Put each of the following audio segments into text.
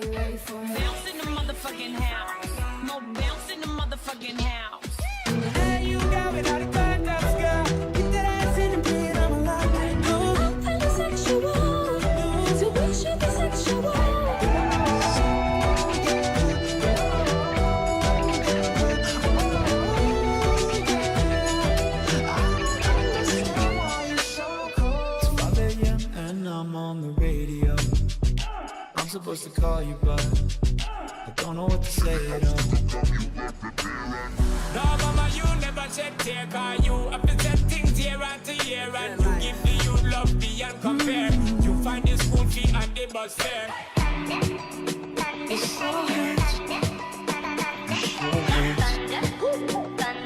you ready for it? Bounce in the motherfucking house. More bounce in the motherfucking house. Hey, you got me out of context, girl. Keep that ass in the bed, I'm alive with you. I'm feeling sexual. So we should be sexual. I'm on the radio. I'm supposed to call you, but I don't know what to say at all. No, mama, you never shed tear, cause you have to set things year after year. And you give the youth love beyond compare. You find the school fee and the bus fare. It so hurts. It so hurts.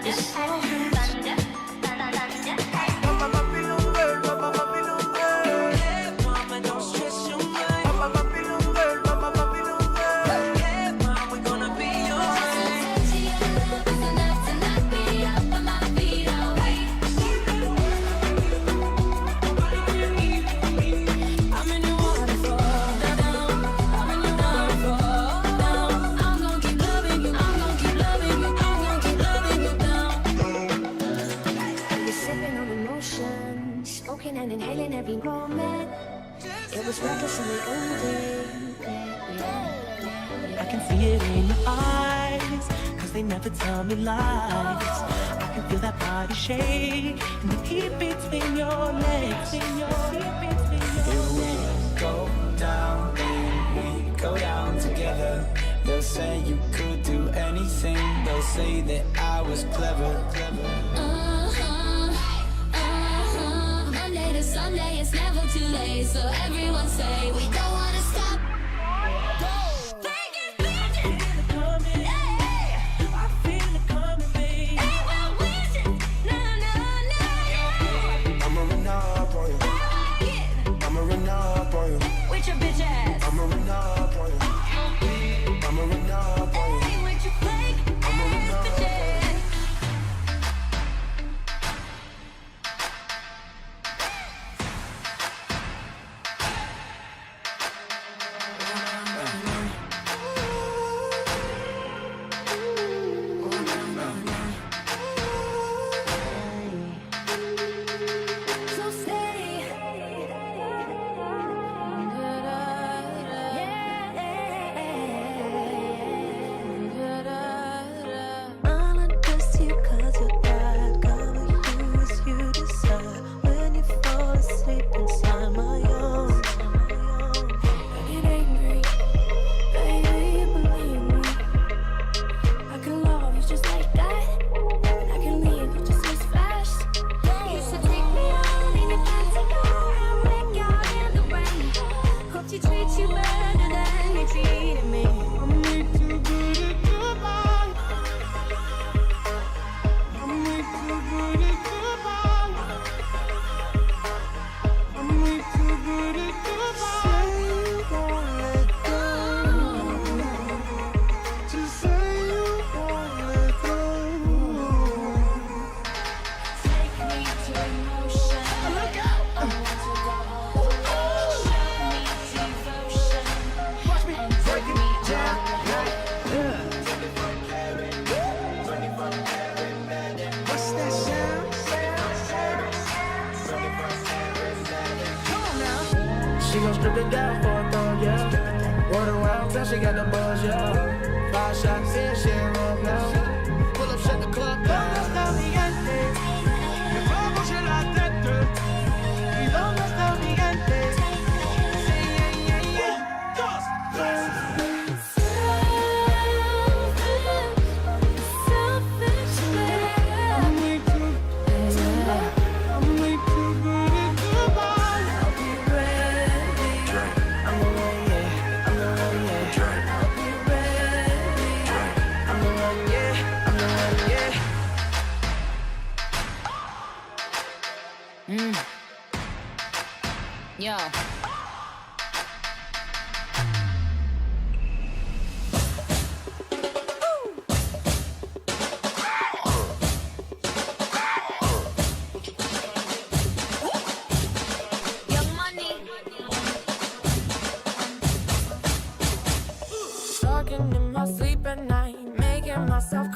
It so hurts. And inhaling every moment. It was reckless in the ending. I can see it in your eyes, cause they never tell me lies. I can feel that body shake and the heat between your legs. Here we go down, we go down together. They'll say you could do anything. They'll say that I was clever. Sunday, it's never too late, so everyone say we don't wanna stop. I'ma run up on you. I'ma run up on you. With your bitch ass. I'ma run up on you. I'ma run up on you. Hey, with your fake ass bitches. So stay. I'ma trust you cause you're God. Gonna use you decide when you fall asleep inside my arms. Get angry, baby, believe me. I can love you just like that, and I can leave you just as fast. You should take me out in your fancy car and wreck out in the rain. Hope she treats you better than you treated me. I'm way too good at goodbye. I'm way too good at goodbye. I'm way too good at goodbye. Say you won't let go. Just say you won't let go. Take me to emotion. Look out! I want to go home. Show me devotion. Watch me And break take it me down. What's that sound? Come on now. She gon' strip it down for a thong, yeah. Run around till she got the buzz, yeah. 5 shots in, she ain't wrong now. Pull up, shut the club down. ¿Dónde está mi gente? Que vamos a la tête. ¿Y dónde está mi gente? Sí, yeah, yeah, yeah. 1, 2, 3. I'm way too good at goodbye. I'll be ready. I'm the one, yeah. I'm the one, yeah. I'll be ready. I'm the one, yeah. I'm the one, yeah. Yo. Young money. talking in my sleep at night, making myself